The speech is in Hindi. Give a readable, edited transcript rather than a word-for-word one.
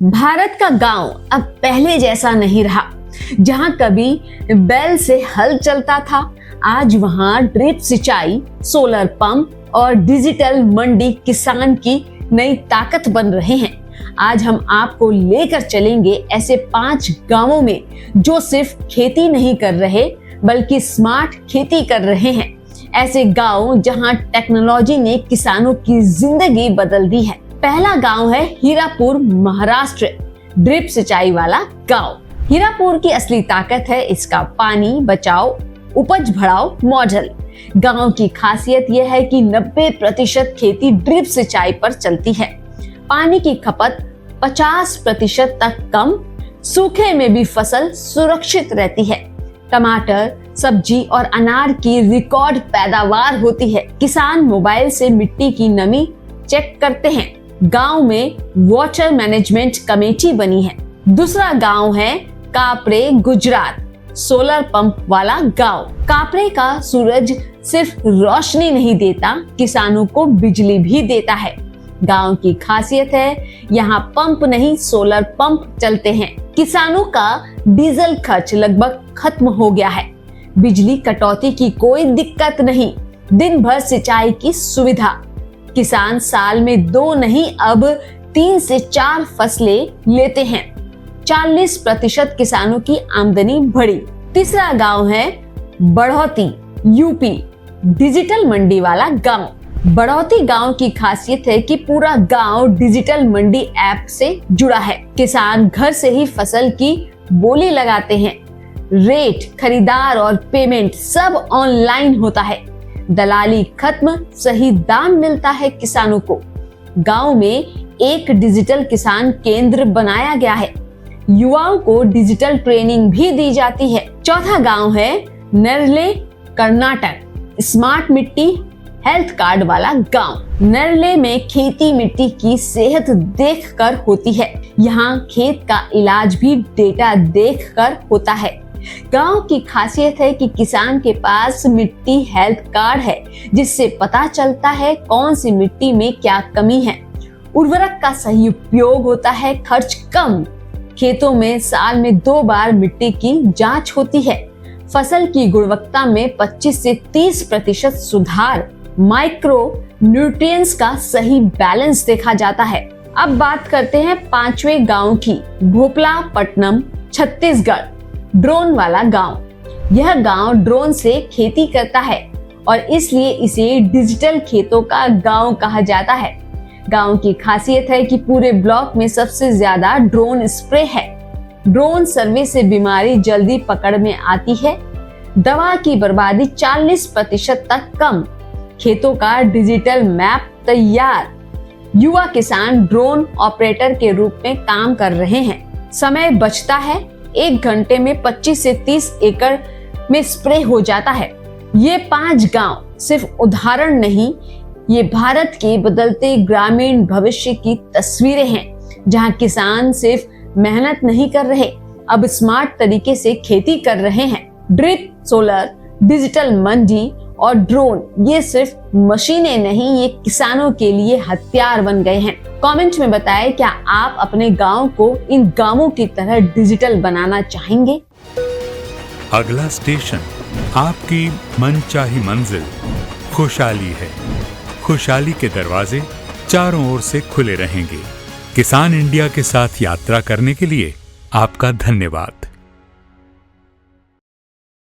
भारत का गांव अब पहले जैसा नहीं रहा। जहां कभी बैल से हल चलता था, आज वहां ड्रिप सिंचाई, सोलर पंप और डिजिटल मंडी किसान की नई ताकत बन रहे हैं। आज हम आपको लेकर चलेंगे ऐसे 5 गांवों में जो सिर्फ खेती नहीं कर रहे बल्कि स्मार्ट खेती कर रहे हैं। ऐसे गांव जहां टेक्नोलॉजी ने किसानों की जिंदगी बदल दी है। पहला गांव है हीरापुर, महाराष्ट्र, ड्रिप सिंचाई वाला गांव। हीरापुर की असली ताकत है इसका पानी बचाओ उपज बढ़ाओ मॉडल। गांव की खासियत यह है कि 90% खेती ड्रिप सिंचाई पर चलती है। पानी की खपत 50% तक कम, सूखे में भी फसल सुरक्षित रहती है। टमाटर, सब्जी और अनार की रिकॉर्ड पैदावार होती है। किसान मोबाइल से मिट्टी की नमी चेक करते हैं। गांव में वाटर मैनेजमेंट कमेटी बनी है। दूसरा गांव है कापरे, गुजरात, सोलर पंप वाला गांव। कापरे का सूरज सिर्फ रोशनी नहीं देता, किसानों को बिजली भी देता है। गांव की खासियत है यहाँ पंप नहीं सोलर पंप चलते हैं। किसानों का डीजल खर्च लगभग खत्म हो गया है। बिजली कटौती की कोई दिक्कत नहीं, दिन भर सिंचाई की सुविधा। किसान साल में 2 नहीं अब 3 से 4 फसलें लेते हैं। 40% किसानों की आमदनी बढ़ी। तीसरा गांव है बढ़ौती, यूपी, डिजिटल मंडी वाला गांव। बढ़ौती गांव की खासियत है कि पूरा गांव डिजिटल मंडी ऐप से जुड़ा है। किसान घर से ही फसल की बोली लगाते हैं। रेट, खरीदार और पेमेंट सब ऑनलाइन होता है। दलाली खत्म, सही दाम मिलता है किसानों को। गांव में एक डिजिटल किसान केंद्र बनाया गया है। युवाओं को डिजिटल ट्रेनिंग भी दी जाती है। चौथा गांव है नरले, कर्नाटक, स्मार्ट मिट्टी हेल्थ कार्ड वाला गांव। नरले में खेती मिट्टी की सेहत देखकर होती है। यहाँ खेत का इलाज भी डेटा देखकर होता है। गांव की खासियत है कि किसान के पास मिट्टी हेल्थ कार्ड है, जिससे पता चलता है कौन सी मिट्टी में क्या कमी है। उर्वरक का सही उपयोग होता है, खर्च कम। खेतों में साल में 2 बार मिट्टी की जांच होती है। फसल की गुणवत्ता में 25 से 30% सुधार। माइक्रो न्यूट्रिएंट्स का सही बैलेंस देखा जाता है। अब बात करते हैं 5वें गांव की, भोपला पट्टनम, छत्तीसगढ़, ड्रोन वाला गांव। यह गांव ड्रोन से खेती करता है और इसलिए इसे डिजिटल खेतों का गांव कहा जाता है। गांव की खासियत है कि पूरे ब्लॉक में सबसे ज्यादा ड्रोन स्प्रे है। ड्रोन सर्वे से बीमारी जल्दी पकड़ में आती है। दवा की बर्बादी 40% तक कम। खेतों का डिजिटल मैप तैयार। युवा किसान ड्रोन ऑपरेटर के रूप में काम कर रहे हैं। समय बचता है। 1 घंटे में 25 से 30 एकड़ में स्प्रे हो जाता है। ये 5 गांव सिर्फ उदाहरण नहीं, ये भारत के बदलते ग्रामीण भविष्य की तस्वीरें हैं, जहां किसान सिर्फ मेहनत नहीं कर रहे, अब स्मार्ट तरीके से खेती कर रहे हैं। ड्रिप, सोलर, डिजिटल मंडी और ड्रोन ये सिर्फ मशीनें नहीं, ये किसानों के लिए हथियार बन गए हैं। कमेंट में बताएं, क्या आप अपने गांव को इन गांवों की तरह डिजिटल बनाना चाहेंगे? अगला स्टेशन आपकी मनचाही मंजिल खुशहाली है। खुशहाली के दरवाजे चारों ओर से खुले रहेंगे। किसान इंडिया के साथ यात्रा करने के लिए आपका धन्यवाद।